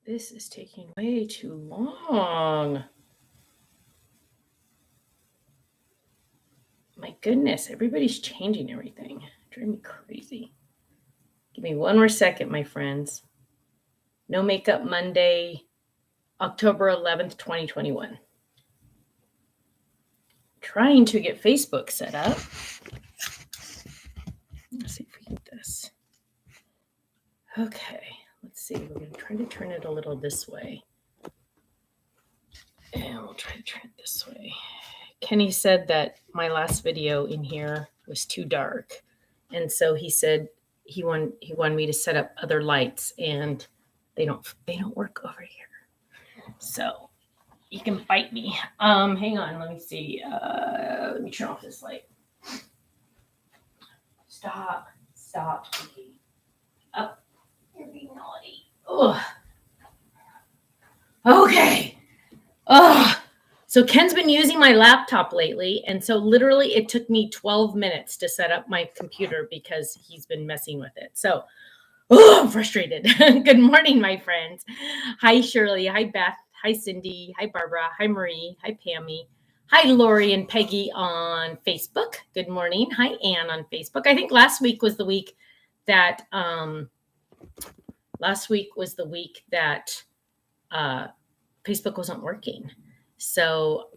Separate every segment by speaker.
Speaker 1: This is taking way too long. My goodness, everybody's changing everything. Driving me crazy. Give me one more second, my friends. No Makeup Monday, October 11th, 2021. Trying to get Facebook set up. Let's see if we can do this. Okay, let's see. We're going to try to turn it a little this way. And we'll try to turn it this way. Kenny said that my last video in here was too dark. And so he said he wanted me to set up other lights, and they don't work over here. So you can fight me. Hang on, let me see. Let me turn off this light. Stop. Up. You're being naughty. Ugh. Okay. Ugh. So Ken's been using my laptop lately, and so literally it took me 12 minutes to set up my computer because he's been messing with it. So, I'm frustrated. Good morning, my friends. Hi, Shirley. Hi, Beth. Hi, Cindy. Hi, Barbara. Hi, Marie. Hi, Pammy. Hi, Lori and Peggy on Facebook. Good morning. Hi, Ann on Facebook. I think last week was the week that Facebook wasn't working. So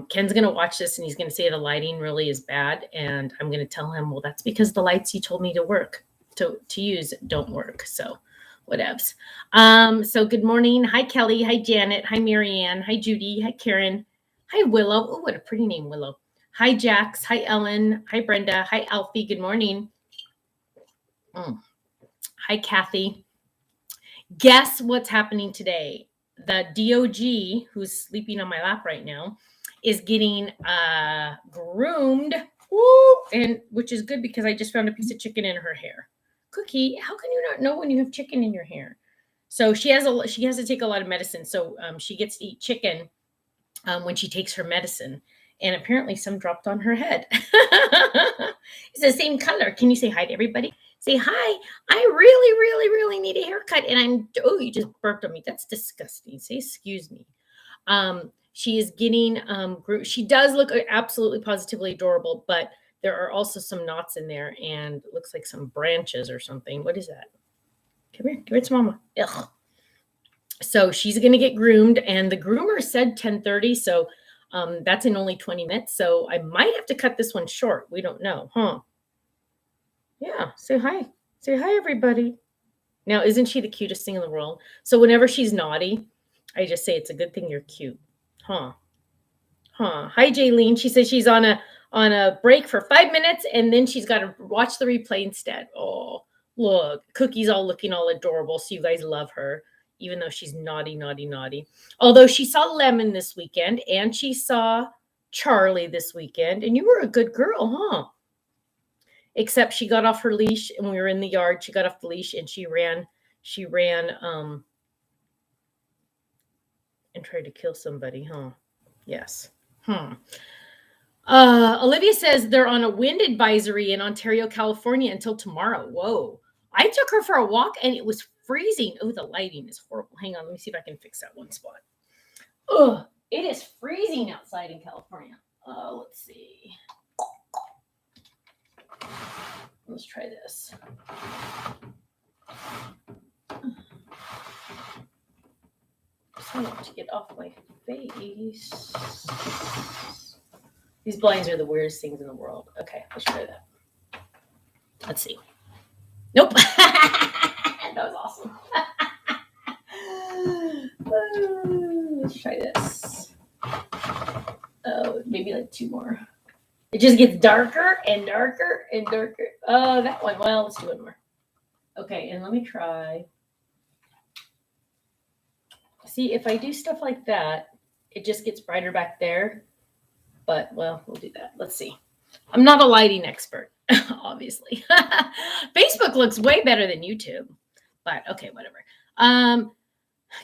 Speaker 1: Ken's going to watch this, and he's going to say the lighting really is bad. And I'm going to tell him, well, that's because the lights you told me to use don't work. So whatevs. So good morning. Hi, Kelly. Hi, Janet. Hi, Marianne. Hi, Judy. Hi, Karen. Hi, Willow. Oh, what a pretty name, Willow. Hi, Jax. Hi, Ellen. Hi, Brenda. Hi, Alfie. Good morning. Hi, Kathy. Guess what's happening today? The DOG, who's sleeping on my lap right now, is getting groomed. Woo! And which is good because I just found a piece of chicken in her hair. Cookie, how can you not know when you have chicken in your hair? So she has to take a lot of medicine. So she gets to eat chicken when she takes her medicine. And apparently some dropped on her head. It's the same color. Can you say hi to everybody? Say hi. I really, really, really need a haircut. And you just burped on me. That's disgusting. Say excuse me. She is getting she does look absolutely positively adorable, but there are also some knots in there and it looks like some branches or something. What is that? Come here. Give it to mama. Ugh. So she's going to get groomed, and the groomer said 10:30. So that's in only 20 minutes. So I might have to cut this one short. We don't know, huh? Yeah. Say hi. Say hi, everybody. Now, isn't she the cutest thing in the world? So whenever she's naughty, I just say it's a good thing you're cute. Huh. Hi, Jaylene. She says she's on a break for 5 minutes, and then she's got to watch the replay instead. Oh, look. Cookie's all looking all adorable, so you guys love her, even though she's naughty, naughty, naughty. Although she saw Lemon this weekend, and she saw Charlie this weekend, and you were a good girl, huh? Except she got off her leash, and we were in the yard. She got off the leash, and she ran and tried to kill somebody, huh? Yes. Olivia says they're on a wind advisory in Ontario, California until tomorrow. Whoa. I took her for a walk and it was freezing. Oh, the lighting is horrible. Hang on, let me see if I can fix that one spot. Ugh, it is freezing outside in California. Let's see. Let's try this. I want to get off my face. These blinds are the weirdest things in the world. Okay, let's try that. Let's see. Nope. That was awesome. Let's try this. Oh, maybe like two more. It just gets darker and darker and darker. Oh, that one. Well, let's do one more. Okay, and let me try. See, if I do stuff like that, it just gets brighter back there. But, well, we'll do that. Let's see. I'm not a lighting expert, obviously. Facebook looks way better than YouTube. But, okay, whatever.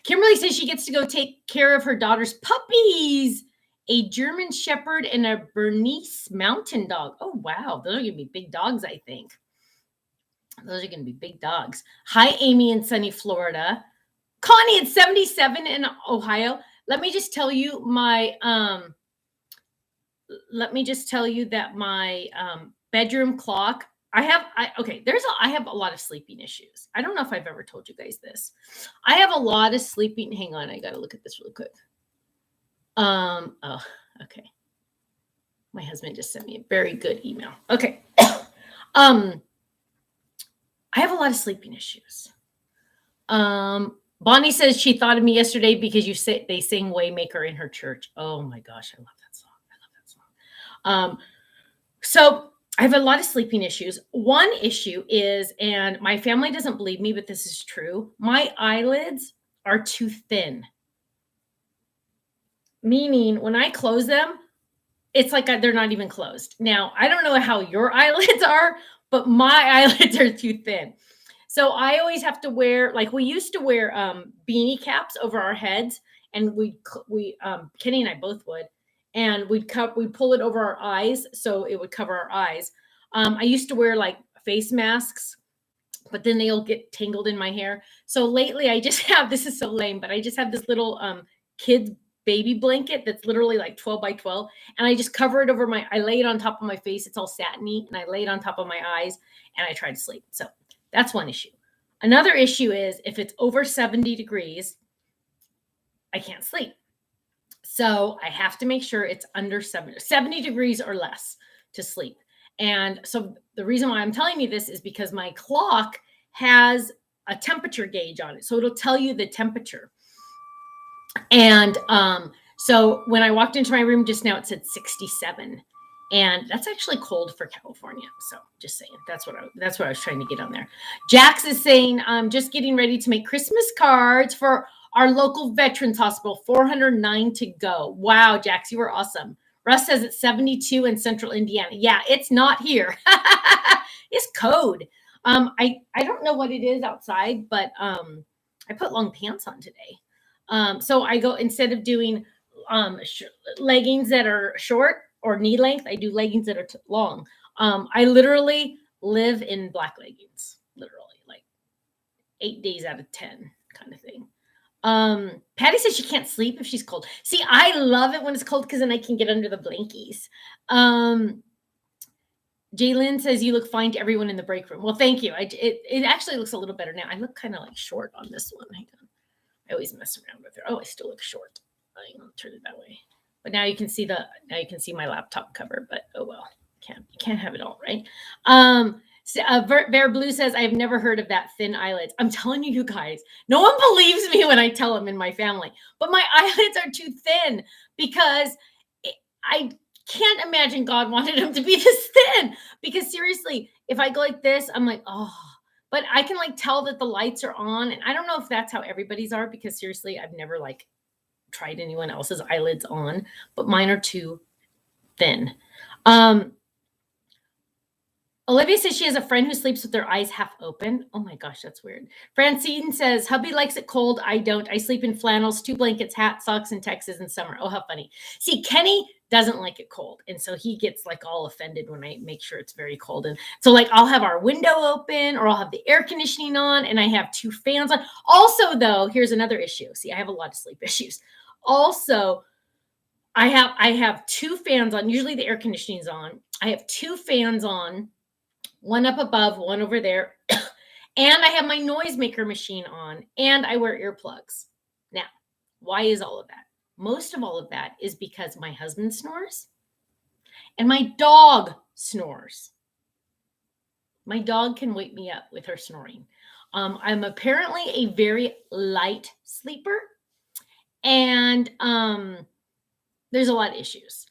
Speaker 1: Kimberly says she gets to go take care of her daughter's puppies. A German Shepherd and a Bernese Mountain Dog. Oh, wow. Those are going to be big dogs, I think. Those are going to be big dogs. Hi, Amy in sunny Florida. Connie, it's 77 in Ohio. Let me just tell you that my bedroom clock, I have a lot of sleeping issues. I don't know if I've ever told you guys this. I have a lot of sleeping. Hang on, I got to look at this really quick. Oh, okay. My husband just sent me a very good email. Okay. I have a lot of sleeping issues. Bonnie says she thought of me yesterday because they sing Waymaker in her church. Oh my gosh, I love that song. So I have a lot of sleeping issues. One issue is, and my family doesn't believe me, but this is true, my eyelids are too thin. Meaning when I close them, it's like they're not even closed. Now, I don't know how your eyelids are, but my eyelids are too thin. So I always have to wear, like we used to wear beanie caps over our heads, and Kenny and I both would, and we'd pull it over our eyes so it would cover our eyes. I used to wear like face masks, but then they'll get tangled in my hair. So lately I just have, this is so lame, but I just have this little kids baby blanket that's literally like 12 by 12. And I just cover it over I lay it on top of my face. It's all satiny, and I lay it on top of my eyes, and I try to sleep. So that's one issue. Another issue is if it's over 70 degrees, I can't sleep. So I have to make sure it's under 70 degrees or less to sleep. And so the reason why I'm telling you this is because my clock has a temperature gauge on it. So it'll tell you the temperature. And so when I walked into my room just now, it said 67. And that's actually cold for California. So just saying, that's what I was trying to get on there. Jax is saying, I'm just getting ready to make Christmas cards for our local veterans hospital, 409 to go. Wow, Jax, you were awesome. Russ says it's 72 in central Indiana. Yeah, it's not here. It's code. I don't know what it is outside, but I put long pants on today. So I go, instead of doing leggings that are short or knee length, I do leggings that are long. I literally live in black leggings, literally like 8 days out of 10 kind of thing. Patty says she can't sleep if she's cold. See, I love it when it's cold because then I can get under the blankies. Jaylyn says you look fine to everyone in the break room. Well, thank you. It actually looks a little better now. I look kind of like short on this one. Hang on. I always mess around with her. Oh, I still look short. I'll turn it that way. But now you can see my laptop cover. But oh well, you can't have it all, right? Bear Blue says I've never heard of that thin eyelids. I'm telling you guys, no one believes me when I tell them in my family. But my eyelids are too thin because I can't imagine God wanted them to be this thin. Because seriously, if I go like this, I'm like, oh. But I can like tell that the lights are on, and I don't know if that's how everybody's are, because seriously, I've never like tried anyone else's eyelids on, but mine are too thin. Olivia says she has a friend who sleeps with their eyes half open. Oh my gosh, that's weird. Francine says, hubby likes it cold. I don't. I sleep in flannels, 2 blankets, hat, socks in Texas in summer. Oh, how funny. See, Kenny doesn't like it cold. And so he gets like all offended when I make sure it's very cold. And so like I'll have our window open, or I'll have the air conditioning on, and I have 2 fans on. Also, though, here's another issue. See, I have a lot of sleep issues. Also, I have 2 fans on. Usually the air conditioning's on. I have 2 fans on. One up above, one over there. And I have my noisemaker machine on, and I wear earplugs. Now, why is all of that? Most of all of that is because my husband snores and my dog snores. My dog can wake me up with her snoring. I'm apparently a very light sleeper, and there's a lot of issues.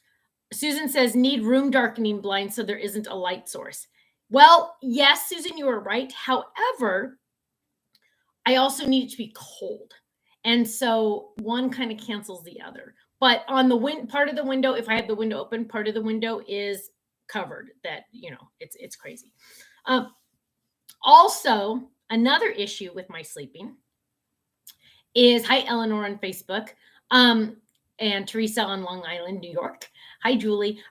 Speaker 1: Susan says, need room darkening blinds so there isn't a light source. Well, yes, Susan, you are right. However, I also need it to be cold. And so one kind of cancels the other. But on the part of the window, if I have the window open, part of the window is covered. That, it's crazy. Also, another issue with my sleeping is, hi, Eleanor on Facebook, and Teresa on Long Island, New York. Hi, Julie.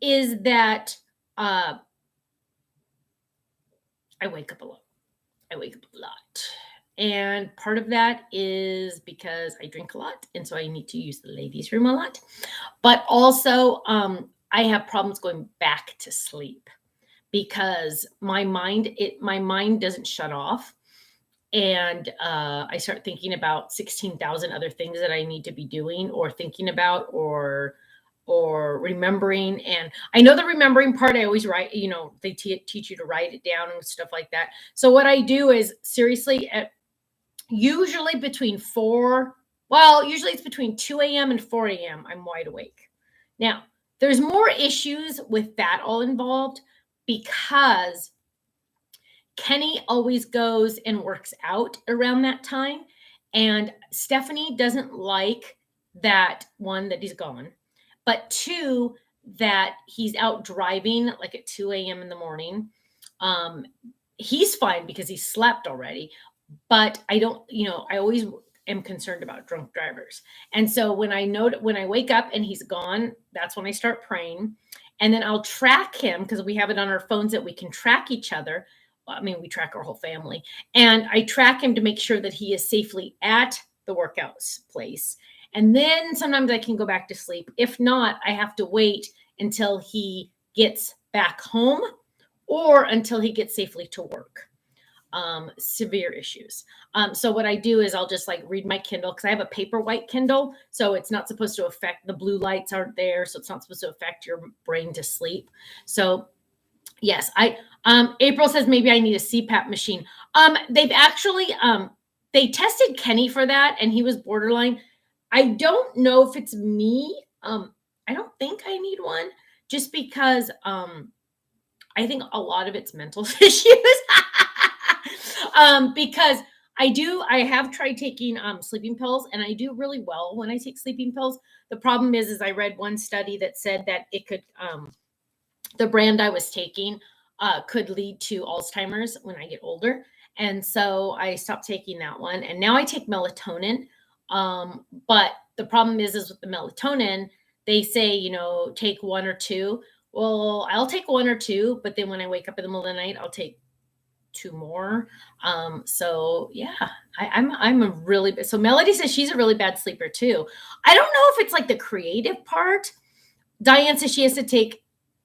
Speaker 1: Is that I wake up a lot. And part of that is because I drink a lot, and so I need to use the ladies' room a lot. But also, I have problems going back to sleep because my mind doesn't shut off, and I start thinking about 16,000 other things that I need to be doing or thinking about or remembering. And I know the remembering part, I always write, they teach you to write it down and stuff like that. So what I do is seriously at usually between usually it's between 2 a.m. and 4 a.m. I'm wide awake. Now, there's more issues with that all involved because Kenny always goes and works out around that time. And Stephanie doesn't like that, one, that he's gone, but two, that he's out driving like at 2 a.m. in the morning. He's fine because he slept already, but I don't, I always am concerned about drunk drivers. And so when I wake up and he's gone, that's when I start praying. And then I'll track him because we have it on our phones that we can track each other. I mean, we track our whole family. And I track him to make sure that he is safely at the workouts place. And then sometimes I can go back to sleep. If not, I have to wait until he gets back home or until he gets safely to work. Severe issues. So what I do is I'll just like read my Kindle because I have a paper white Kindle. So it's not supposed to affect, the blue lights aren't there. So it's not supposed to affect your brain to sleep. So yes, April says maybe I need a CPAP machine. They've actually, they tested Kenny for that and he was borderline. I don't know if it's me. I don't think I need one just because, I think a lot of it's mental issues. Because I have tried taking sleeping pills and I do really well when I take sleeping pills. The problem is I read one study that said that it could, the brand I was taking could lead to Alzheimer's when I get older. And so I stopped taking that one. And now I take melatonin. But the problem is with the melatonin, they say, take one or two. Well, I'll take one or two, but then when I wake up in the middle of the night, I'll take two more. So yeah, I'm a really, so Melody says she's a really bad sleeper too. I don't know if it's like the creative part. Diane says she has to take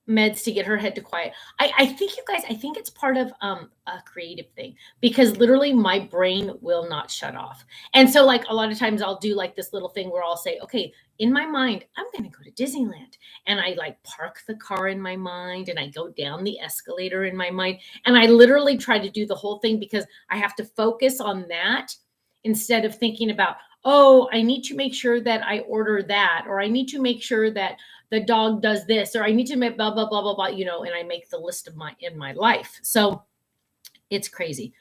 Speaker 1: meds to get her head to quiet. I think, you guys, I think it's part of a creative thing because literally my brain will not shut off. And so like a lot of times I'll do like this little thing where I'll say, okay, in my mind, I'm going to go to Disneyland. And I like park the car in my mind and I go down the escalator in my mind. And I literally try to do the whole thing because I have to focus on that instead of thinking about, oh, I need to make sure that I order that, or I need to make sure that the dog does this, or I need to make blah, blah, blah, blah, blah, and I make the list of in my life. So it's crazy.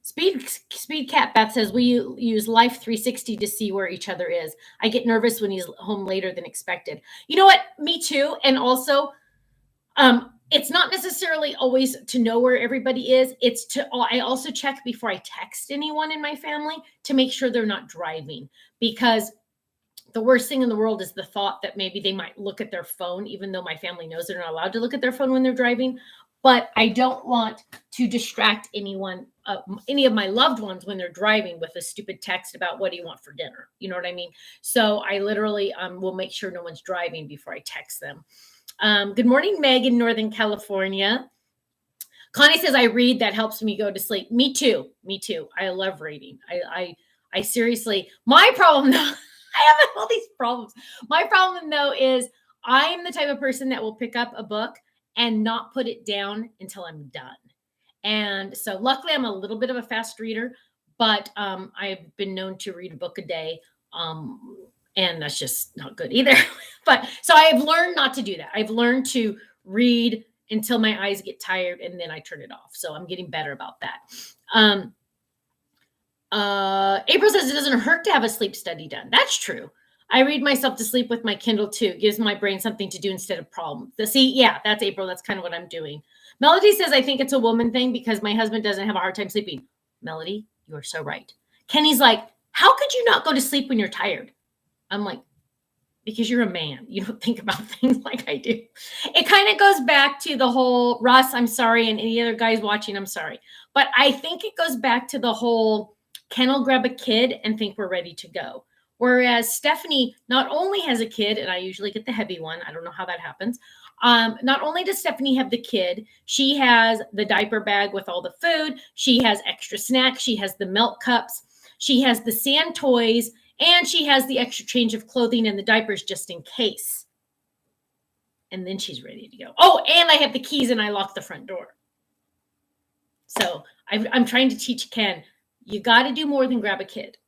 Speaker 1: Speed Cat Beth says, we use Life 360 to see where each other is. I get nervous when he's home later than expected. You know what? Me too. And also, it's not necessarily always to know where everybody is. I also check before I text anyone in my family to make sure they're not driving, because the worst thing in the world is the thought that maybe they might look at their phone, even though my family knows they're not allowed to look at their phone when they're driving. But I don't want to distract anyone, any of my loved ones when they're driving with a stupid text about what do you want for dinner? You know what I mean? So I literally will make sure no one's driving before I text them. Good morning, Meg in Northern California. Connie says, I read, that helps me go to sleep. Me too. I love reading. I seriously, my problem though, I have all these problems. My problem though is I'm the type of person that will pick up a book and not put it down until I'm done. And so luckily I'm a little bit of a fast reader, but I've been known to read a book a day. And that's just not good either. But so I've learned not to do that. I've learned to read until my eyes get tired and then I turn it off. So I'm getting better about that. April says it doesn't hurt to have a sleep study done. That's true. I read myself to sleep with my Kindle too. It gives my brain something to do instead of problems. Yeah, that's April. That's kind of what I'm doing. Melody says, I think it's a woman thing because my husband doesn't have a hard time sleeping. Melody, you are so right. Kenny's like, how could you not go to sleep when you're tired? I'm like, because you're a man. You don't think about things like I do. It kind of goes back to the whole, Russ, I'm sorry, and any other guys watching, I'm sorry. But I think it goes back to the whole, Ken will grab a kid and think we're ready to go. Whereas Stephanie not only has a kid, and I usually get the heavy one. I don't know how that happens. Not only does Stephanie have the kid, she has the diaper bag with all the food. She has extra snacks. She has the milk cups. She has the sand toys, and she has the extra change of clothing and the diapers just in case. And then she's ready to go. Oh, and I have the keys and I lock the front door. So I'm trying to teach Ken, you got to do more than grab a kid.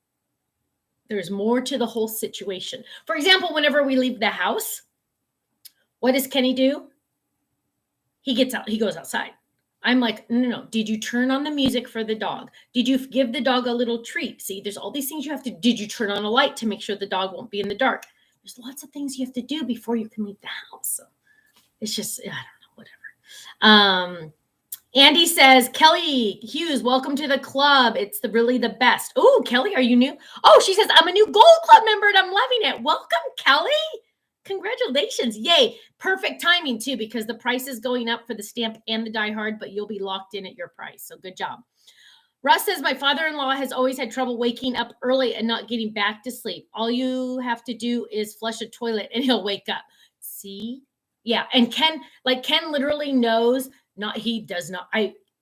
Speaker 1: There's more to the whole situation. For example, whenever we leave the house, what does Kenny do? He gets out, he goes outside. I'm like, no. Did you turn on the music for the dog? Did you give the dog a little treat? See, there's all these things you have to, did you turn on a light to make sure the dog won't be in the dark? There's lots of things you have to do before you can leave the house. So it's just, I don't know, whatever. Andy says, Kelly Hughes, welcome to the club. It's really the best. Oh, Kelly, are you new? Oh, she says, I'm a new Gold Club member and I'm loving it. Welcome, Kelly. Congratulations. Yay. Perfect timing too, because the price is going up for the stamp and the Die Hard, but you'll be locked in at your price. So good job. Russ says, my father-in-law has always had trouble waking up early and not getting back to sleep. All you have to do is flush a toilet and he'll wake up. See? Yeah. And Ken literally knows he does not.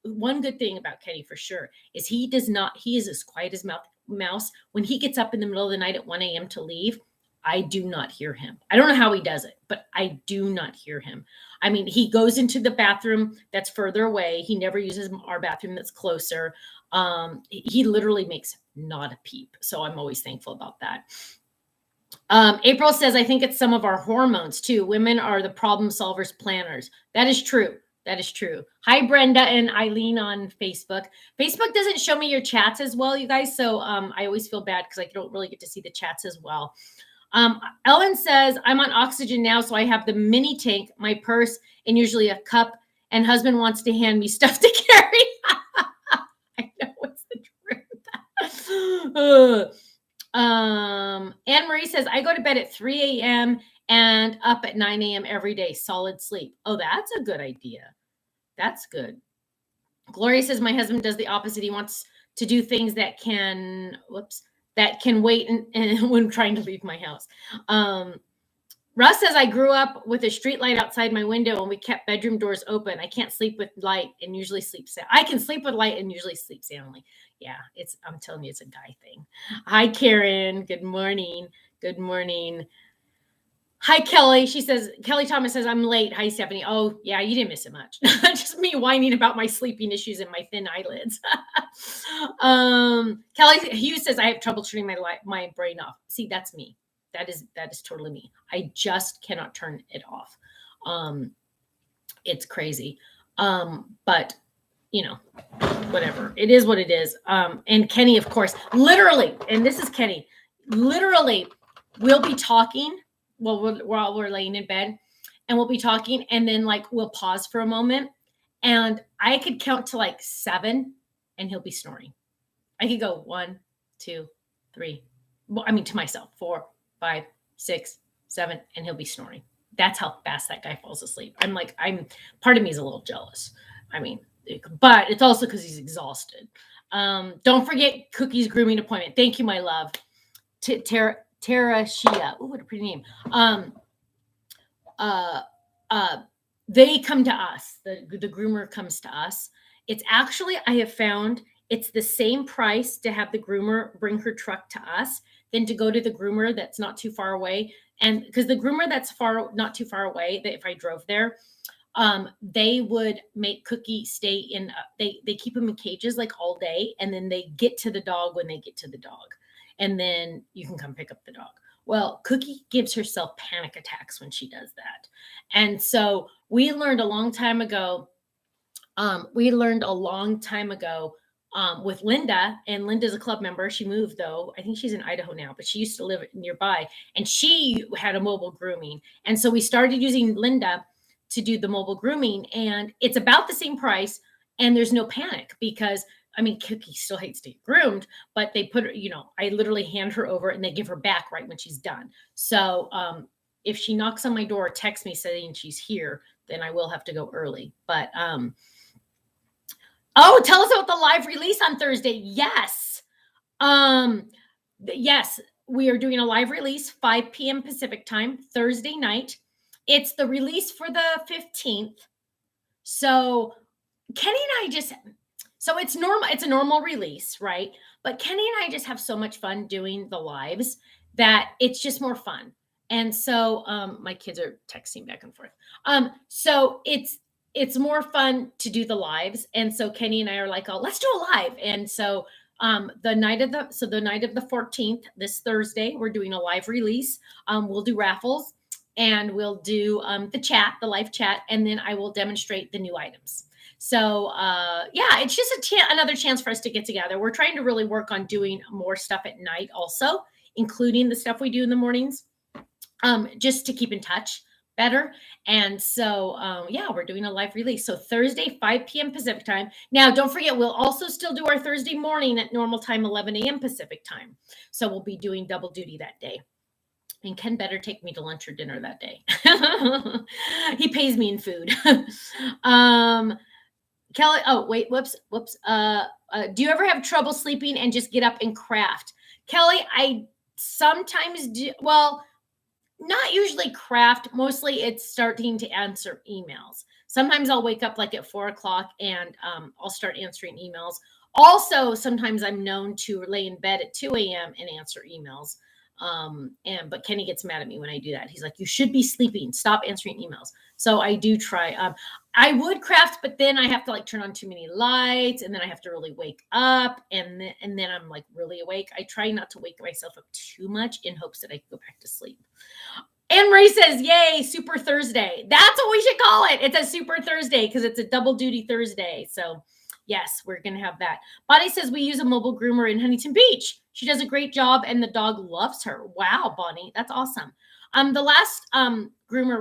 Speaker 1: One good thing about Kenny for sure is he is as quiet as mouse. When he gets up in the middle of the night at 1 a.m. to leave, I do not hear him. I don't know how he does it, but I do not hear him. I mean, he goes into the bathroom that's further away. He never uses our bathroom that's closer. He literally makes not a peep. So I'm always thankful about that. April says, I think it's some of our hormones too. Women are the problem solvers, planners. That is true. That is true. Hi, Brenda and Eileen on Facebook. Facebook doesn't show me your chats as well, you guys. So I always feel bad because I don't really get to see the chats as well. Ellen says, I'm on oxygen now, so I have the mini tank, my purse, and usually a cup, and husband wants to hand me stuff to carry. I know it's the truth. Anne Marie says, I go to bed at 3 a.m. and up at 9 a.m. every day, solid sleep. Oh, that's a good idea. That's good. Gloria says, my husband does the opposite. He wants to do things that can wait and when trying to leave my house. Russ says, I grew up with a street light outside my window and we kept bedroom doors open. I can't sleep with light and usually sleep sound. I can sleep with light and usually sleep soundly. Yeah, I'm telling you, it's a guy thing. Hi, Karen. Good morning. Good morning. Hi, Kelly. She says, Kelly Thomas says, I'm late. Hi, Stephanie. Oh, yeah, you didn't miss it much. Just me whining about my sleeping issues and my thin eyelids. Kelly Hughes says, I have trouble turning my brain off. See, that's me. That is totally me. I just cannot turn it off. It's crazy. But you know, whatever. It is what it is. And Kenny, of course, literally, and this is Kenny, literally, we'll be talking while we're laying in bed, and we'll be talking, and then we'll pause for a moment, and I could count to 7, and he'll be snoring. I could go 1, 2, 3. Well, I mean, to myself, 4, 5, 6, 7, and he'll be snoring. That's how fast that guy falls asleep. Part of me is a little jealous. I mean, but it's also because he's exhausted. Don't forget Cookie's grooming appointment. Thank you, my love. Tara Shia. Oh, what a pretty name. They come to us. The groomer comes to us. It's actually, I have found, it's the same price to have the groomer bring her truck to us than to go to the groomer that's not too far away. And because the groomer that's not too far away, that if I drove there, they would make Cookie stay in, they keep him in cages all day. And then they get to the dog when they get to the dog. And then you can come pick up the dog. Well, Cookie gives herself panic attacks when she does that. And so we learned a long time ago, with Linda, and Linda's a club member. She moved though. I think she's in Idaho now, but she used to live nearby, and she had a mobile grooming. And so we started using Linda to do the mobile grooming, and it's about the same price, and there's no panic because I mean, Cookie still hates to get groomed, but they put her, I literally hand her over and they give her back right when she's done. So if she knocks on my door, texts me saying she's here, then I will have to go early. But oh, tell us about the live release on Thursday. Yes. Yes, we are doing a live release 5 p.m. Pacific time, Thursday night. It's the release for the 15th. So Kenny and I so it's normal. It's a normal release, right? But Kenny and I just have so much fun doing the lives that it's just more fun. And so my kids are texting back and forth. So it's more fun to do the lives. And so Kenny and I are like, oh, let's do a live. And so the night of the 14th, this Thursday, we're doing a live release. We'll do raffles and we'll do the live chat, and then I will demonstrate the new items. So yeah, it's just another chance for us to get together. We're trying to really work on doing more stuff at night also, including the stuff we do in the mornings, just to keep in touch better. And so yeah, we're doing a live release. So Thursday, 5 p.m. Pacific time. Now, don't forget, we'll also still do our Thursday morning at normal time, 11 a.m. Pacific time. So we'll be doing double duty that day. And Ken better take me to lunch or dinner that day. He pays me in food. Kelly, oh, wait, whoops. Do you ever have trouble sleeping and just get up and craft? Kelly, I sometimes do. Well, not usually craft. Mostly it's starting to answer emails. Sometimes I'll wake up like at 4 o'clock and I'll start answering emails. Also, sometimes I'm known to lay in bed at 2 a.m. and answer emails. But Kenny gets mad at me when I do that. He's like, you should be sleeping. Stop answering emails. So I do try. I would craft, but then I have to like turn on too many lights, and then I have to really wake up, and then I'm like really awake. I try not to wake myself up too much in hopes that I can go back to sleep. Anne Marie says, yay, Super Thursday. That's what we should call it. It's a Super Thursday because it's a double duty Thursday. So yes, we're going to have that. Bonnie says we use a mobile groomer in Huntington Beach. She does a great job and the dog loves her. Wow, Bonnie, that's awesome. The last groomer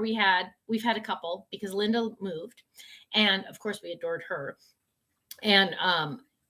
Speaker 1: we've had a couple because Linda moved. And of course we adored her. And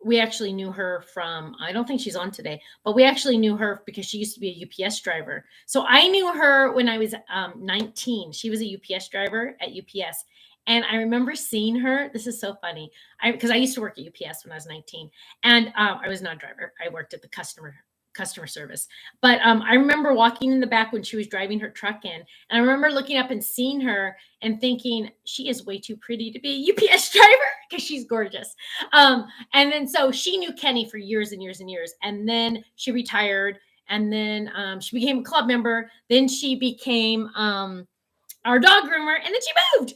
Speaker 1: we actually knew her from, I don't think she's on today, but we actually knew her because she used to be a UPS driver. So I knew her when I was 19. She was a UPS driver at UPS. And I remember seeing her. This is so funny because I used to work at UPS when I was 19, and I was not a driver. I worked at the customer service. But I remember walking in the back when she was driving her truck in, and I remember looking up and seeing her and thinking she is way too pretty to be a UPS driver because she's gorgeous. And then so she knew Kenny for years and years and years, and then she retired, and then she became a club member. Then she became our dog groomer, and then she moved.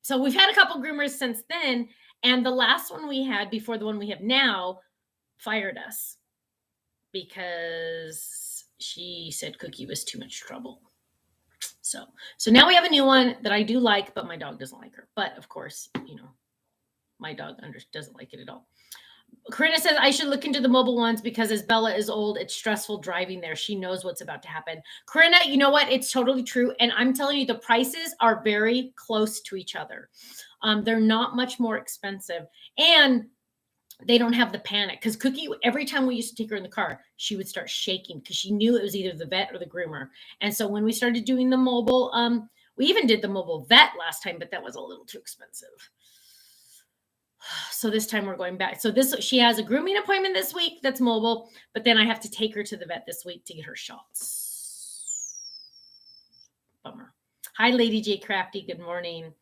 Speaker 1: So we've had a couple groomers since then. And the last one we had before the one we have now fired us because she said Cookie was too much trouble. So now we have a new one that I do like, but my dog doesn't like her. But of course, my dog doesn't like it at all. Corinna says I should look into the mobile ones because as Bella is old, it's stressful driving there. She knows what's about to happen. Corinna, you know what? It's totally true. And I'm telling you, the prices are very close to each other. They're not much more expensive. And they don't have the panic because Cookie, every time we used to take her in the car, she would start shaking because she knew it was either the vet or the groomer. And so when we started doing the mobile, we even did the mobile vet last time, but that was a little too expensive. So this time we're going back. So she has a grooming appointment this week that's mobile, but then I have to take her to the vet this week to get her shots. Bummer. Hi, Lady J Crafty. Good morning.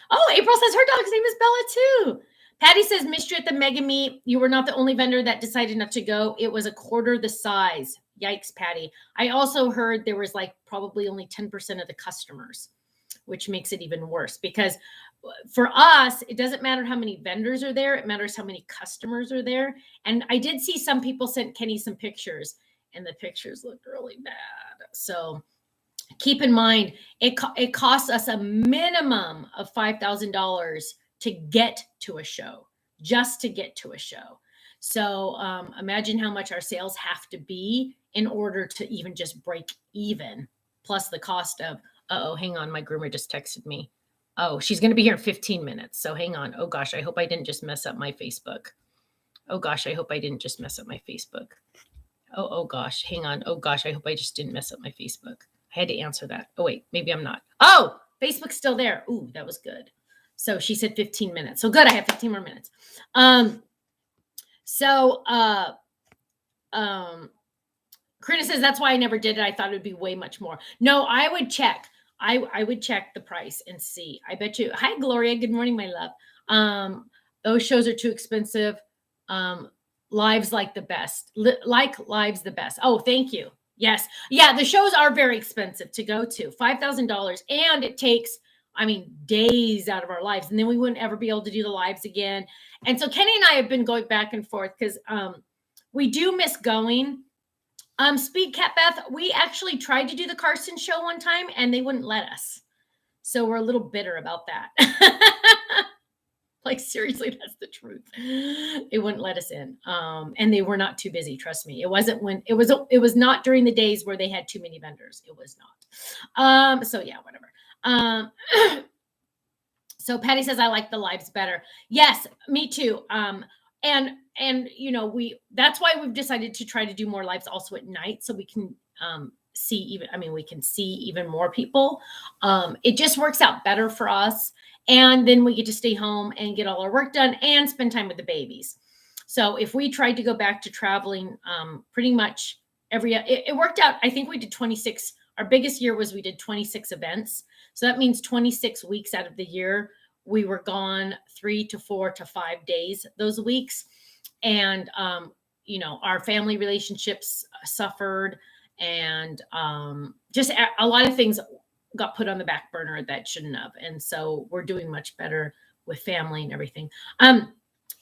Speaker 1: Oh, April says her dog's name is Bella too. Patty says, missed you at the Mega Meet. You were not the only vendor that decided not to go. It was a quarter the size. Yikes, Patty. I also heard there was like probably only 10% of the customers, which makes it even worse because for us, it doesn't matter how many vendors are there. It matters how many customers are there. And I did see some people sent Kenny some pictures and the pictures looked really bad. So keep in mind, it costs us a minimum of $5,000 to get to a show, just to get to a show. So imagine how much our sales have to be in order to even just break even, plus the cost of, hang on, my groomer just texted me. Oh, she's going to be here in 15 minutes. So hang on. Oh gosh, I hope I didn't just mess up my Facebook. Oh gosh, I hope I didn't just mess up my Facebook. Oh gosh, hang on. Oh gosh, I hope I just didn't mess up my Facebook. I had to answer that. Oh wait, maybe I'm not. Oh, Facebook's still there. Ooh, that was good. So she said 15 minutes. So good, I have 15 more minutes. Krina says that's why I never did it. I thought it would be way much more. No, I would check. I would check the price and see. I bet you. Hi, Gloria. Good morning, my love. Those shows are too expensive. Lives like the best. Like lives the best. Oh, thank you. Yes. Yeah, the shows are very expensive to go to. $5,000. And it takes, days out of our lives. And then we wouldn't ever be able to do the lives again. And so Kenny and I have been going back and forth because we do miss going. Speed Cat Beth, we actually tried to do the Carson show one time and they wouldn't let us. So we're a little bitter about that. Like, seriously, that's the truth. They wouldn't let us in. And they were not too busy. Trust me. It was not during the days where they had too many vendors. It was not. So yeah, whatever. So Patty says, I like the lives better. Yes, me too. And that's why we've decided to try to do more lives also at night so we can see even more people. It just works out better for us. And then we get to stay home and get all our work done and spend time with the babies. So if we tried to go back to traveling pretty much it worked out. I think we did 26. Our biggest year was we did 26 events. So that means 26 weeks out of the year. We were gone 3 to 4 to 5 days those weeks. And, our family relationships suffered and just a lot of things got put on the back burner that shouldn't have. And so we're doing much better with family and everything.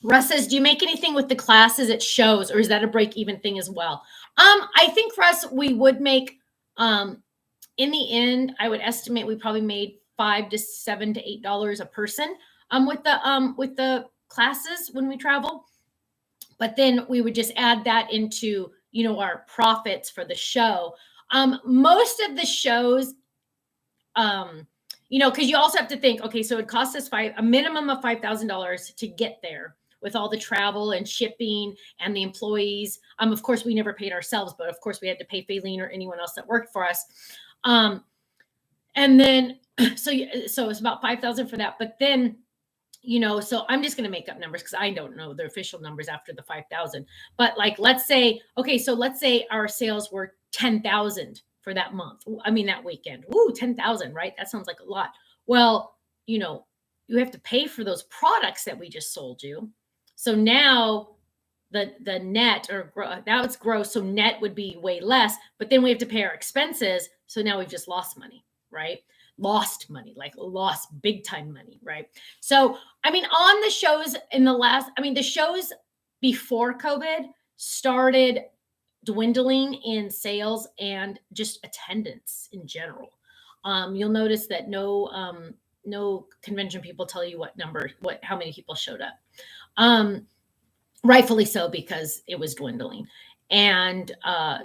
Speaker 1: Russ says, do you make anything with the classes at shows or is that a break even thing as well? I think, Russ, we would make, in the end, I would estimate we probably made $5 to $7 to $8 a person with the classes when we travel. But then we would just add that into, our profits for the show. Most of the shows, because you also have to think, okay, so it cost us a minimum of $5,000 to get there with all the travel and shipping and the employees. Of course, we never paid ourselves, but of course we had to pay Faylene or anyone else that worked for us. And then, so it's about 5,000 for that. But then, so I'm just going to make up numbers because I don't know the official numbers after the 5,000. But let's say our sales were 10,000 for that month. That weekend. Ooh, 10,000, right? That sounds like a lot. Well, you have to pay for those products that we just sold you. So now the net now it's gross. So net would be way less, but then we have to pay our expenses. So now we've just lost money, right? Lost money, lost big time money, right? So, on the shows the shows before COVID started dwindling in sales and just attendance in general. You'll notice that no convention people tell you how many people showed up. Rightfully so, because it was dwindling. And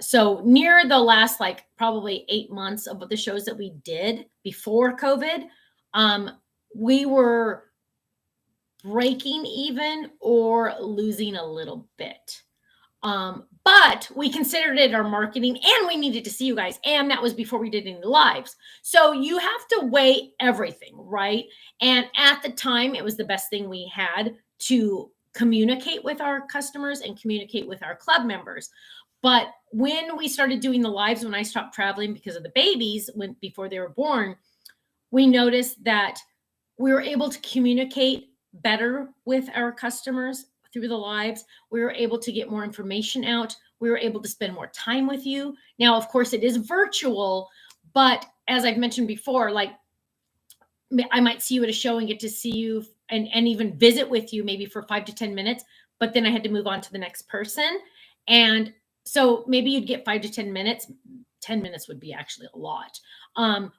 Speaker 1: so near the last probably 8 months of the shows that we did before COVID, we were breaking even or losing a little bit. But we considered it our marketing and we needed to see you guys. And that was before we did any lives. So you have to weigh everything, right? And at the time, it was the best thing we had to communicate with our customers and communicate with our club members. But when we started doing the lives, when I stopped traveling because of the babies before they were born, we noticed that we were able to communicate better with our customers through the lives. We were able to get more information out. We were able to spend more time with you. Now, of course, it is virtual, but as I've mentioned before, I might see you at a show and get to see you and even visit with you maybe for 5 to 10 minutes, but then I had to move on to the next person. And so maybe you'd get 5 to 10 minutes. 10 minutes would be actually a lot,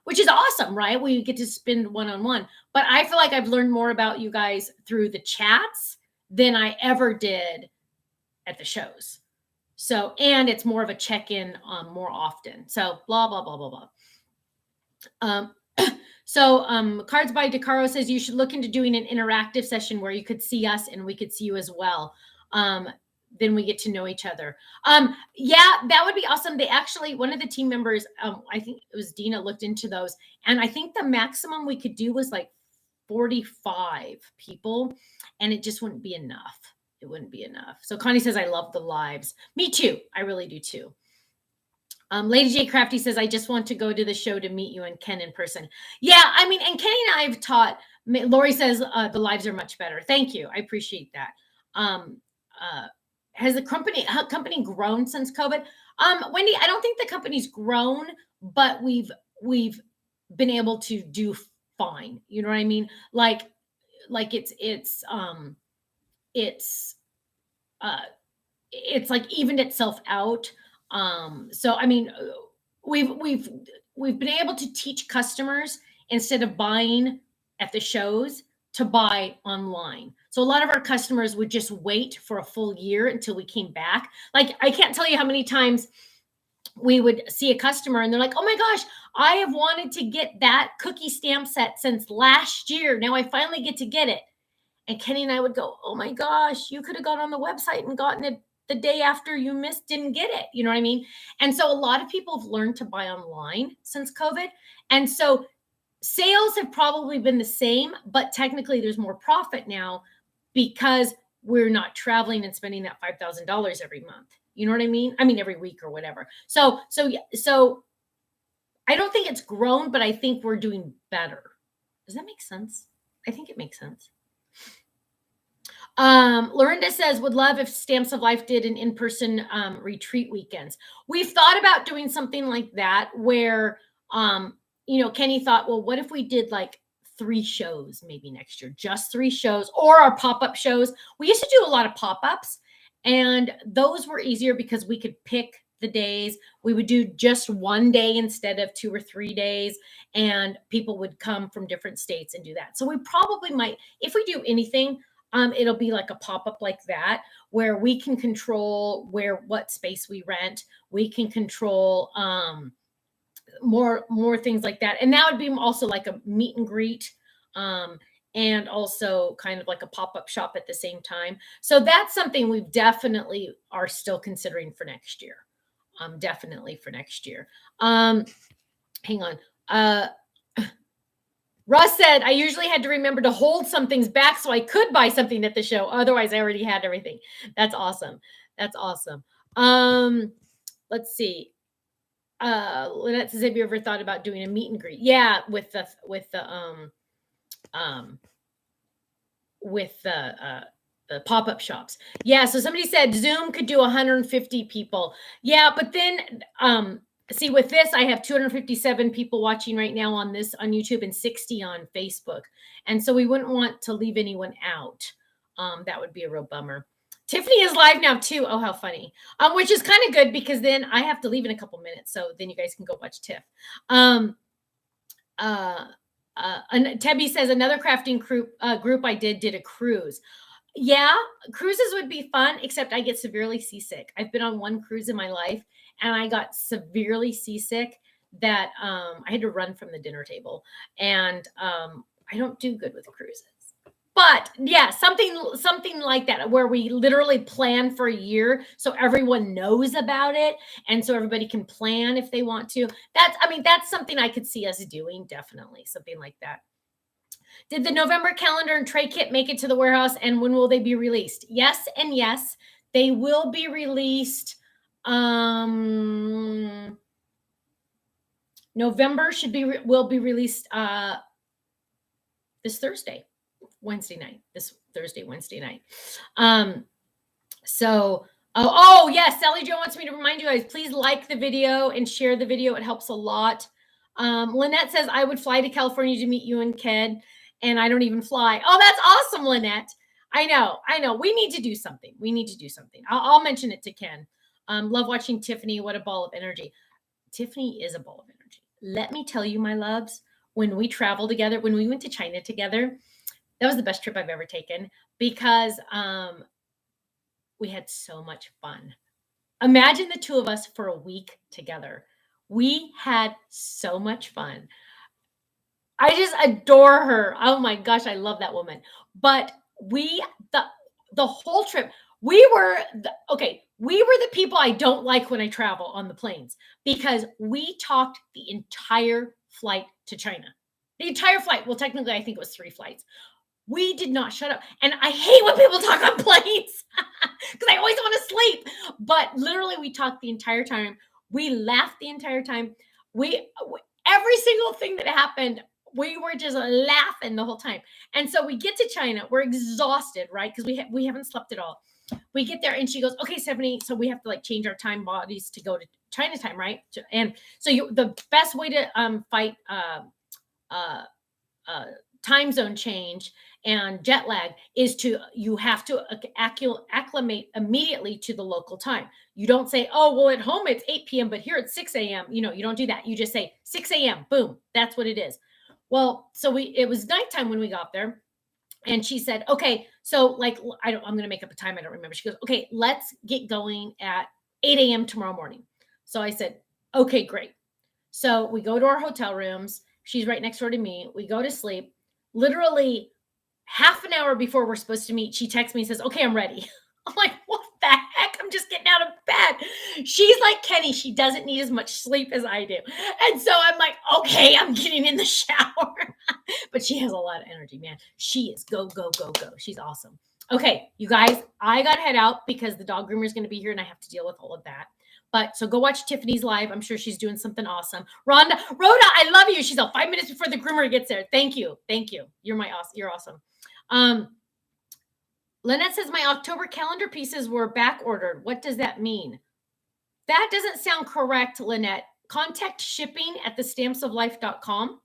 Speaker 1: which is awesome, right? We get to spend one-on-one. But I feel like I've learned more about you guys through the chats than I ever did at the shows. So, and it's more of a check-in more often. So blah, blah, blah, blah, blah. So Cards by DeCaro says you should look into doing an interactive session where you could see us and we could see you as well. Then we get to know each other. Yeah, that would be awesome. They actually, one of the team members, I think it was Dina, looked into those. And I think the maximum we could do was like 45 people, and it just wouldn't be enough. It wouldn't be enough. So Connie says, I love the lives. Me too. I really do too. Lady J Crafty says, I just want to go to the show to meet you and Ken in person. Yeah, I mean, and Kenny and I have taught. Lori says the lives are much better. Thank you. I appreciate that. Has the company grown since COVID? Wendy, I don't think the company's grown, but we've been able to do fine. You know what I mean? Like it's like evened itself out. So I mean, we've been able to teach customers, instead of buying at the shows, to buy online. So a lot of our customers would just wait for a full year until we came back. Like, I can't tell you how many times we would see a customer and they're like, oh my gosh, I have wanted to get that cookie stamp set since last year. Now I finally get to get it. And Kenny and I would go, oh my gosh, you could have gone on the website and gotten it the day after you didn't get it. You know what I mean? And so a lot of people have learned to buy online since COVID. And so sales have probably been the same, but technically there's more profit now because we're not traveling and spending that $5,000 every month. You know what I mean? I mean, every week or whatever. So I don't think it's grown, but I think we're doing better. Does that make sense? I think it makes sense. Lorinda says, would love if Stamps of Life did an in-person retreat weekends. We've thought about doing something like that where, Kenny thought, well, what if we did like 3 shows maybe next year, just 3 shows, or our pop-up shows. We used to do a lot of pop-ups, and those were easier because we could pick the days. We would do just 1 day instead of 2 or 3 days, and people would come from different states and do that. So we probably might, if we do anything, it'll be like a pop-up like that, where we can control what space we rent. We can control more things like that. And that would be also like a meet and greet, and also kind of like a pop-up shop at the same time. So that's something we definitely are still considering for next year. Definitely for next year. Hang on. Russ said, I usually had to remember to hold some things back so I could buy something at the show. Otherwise, I already had everything. That's awesome. That's awesome. Let's see. Lynette says, have you ever thought about doing a meet and greet? Yeah, with the pop-up shops. Yeah, so somebody said Zoom could do 150 people. Yeah, but then see, with this, I have 257 people watching right now on YouTube and 60 on Facebook. And so we wouldn't want to leave anyone out. That would be a real bummer. Tiffany is live now too. Oh, how funny. Which is kind of good because then I have to leave in a couple minutes. So then you guys can go watch Tiff. And Tebby says another crafting group I did a cruise. Yeah, cruises would be fun, except I get severely seasick. I've been on one cruise in my life, and I got severely seasick that I had to run from the dinner table. And I don't do good with cruises. But yeah, something like that, where we literally plan for a year so everyone knows about it, and so everybody can plan if they want to. That's something I could see us doing, definitely, something like that. Did the November calendar and tray kit make it to the warehouse, and when will they be released? Yes and yes. They will be released. November will be released this Thursday, Wednesday night. This Thursday, Wednesday night. Oh yes, Sally Jo wants me to remind you guys, please like the video and share the video. It helps a lot. Lynette says, I would fly to California to meet you and Ken, and I don't even fly. Oh, that's awesome, Lynette. I know. We need to do something. I'll mention it to Ken. Love watching Tiffany. What a ball of energy. Tiffany is a ball of energy. Let me tell you, my loves, when we traveled together, when we went to China together, that was the best trip I've ever taken because we had so much fun. Imagine the two of us for a week together. We had so much fun. I just adore her. Oh my gosh, I love that woman. But the whole trip, we were the people I don't like when I travel on the planes because we talked the entire flight to China. The entire flight. Well, technically, I think it was 3 flights. We did not shut up. And I hate when people talk on planes because I always want to sleep. But literally, we talked the entire time. We laughed the entire time. Every single thing that happened, we were just laughing the whole time. And so we get to China. We're exhausted, right? Because we haven't slept at all. We get there and she goes, "Okay, Stephanie, so we have to like change our time bodies to go to China time, right?" And so the best way to fight time zone change and jet lag is you have to acclimate immediately to the local time. You don't say, "Oh, well, at home it's 8 p.m., but here it's 6 a.m." You don't do that. You just say 6 a.m. Boom. That's what it is. Well, so it was nighttime when we got there. And she said, "Okay, so like I'm going to make up a time. I don't remember." She goes, "Okay, let's get going at 8 a.m. tomorrow morning." So I said, "Okay, great." So we go to our hotel rooms. She's right next door to me. We go to sleep. Literally half an hour before we're supposed to meet, she texts me and says, "Okay, I'm ready." I'm like, "What the heck? I'm just getting out of bed." She's like Kenny. She doesn't need as much sleep as I do. And so I'm like, "Okay, I'm getting in the shower." But she has a lot of energy, man. She is go, go, go, go. She's awesome. Okay, you guys, I got to head out because the dog groomer is going to be here and I have to deal with all of that. But so go watch Tiffany's live. I'm sure she's doing something awesome. Rhoda, I love you. She's 5 minutes before the groomer gets there. Thank you. You're awesome. Lynette says my October calendar pieces were back ordered. What does that mean? That doesn't sound correct, Lynette. Contact shipping at thestampsoflife.com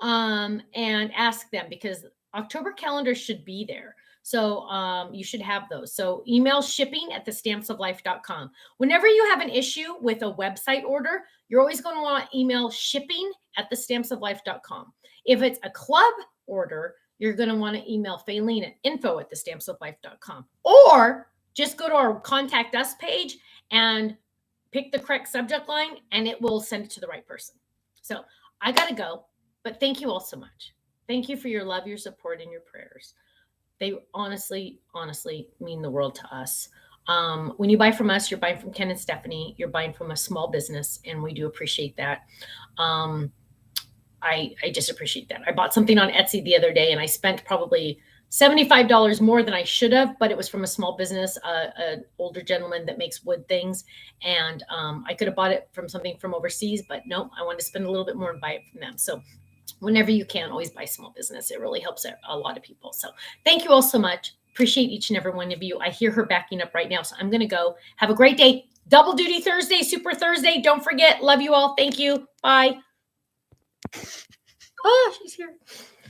Speaker 1: and ask them because October calendar should be there. So you should have those. So email shipping at thestampsoflife.com. Whenever you have an issue with a website order, you're always going to want to email shipping at thestampsoflife.com. If it's a club order, you're going to want to email Faylene at info at thestampsoflife.com. Or just go to our contact us page and pick the correct subject line and it will send it to the right person. So I got to go, but thank you all so much. Thank you for your love, your support, and your prayers. They honestly mean the world to us. When you buy from us, you're buying from Ken and Stephanie. You're buying from a small business, and we do appreciate that. I just appreciate that. I bought something on Etsy the other day, and I spent probably $75 more than I should have, but it was from a small business, an older gentleman that makes wood things. And I could have bought it from something from overseas, but no, I wanted to spend a little bit more and buy it from them. So whenever you can, always buy small business. It really helps a lot of people. So thank you all so much. Appreciate each and every one of you. I hear her backing up right now. So I'm going to go. Have a great day. Double duty Thursday, Super Thursday. Don't forget. Love you all. Thank you. Bye. Oh, she's here.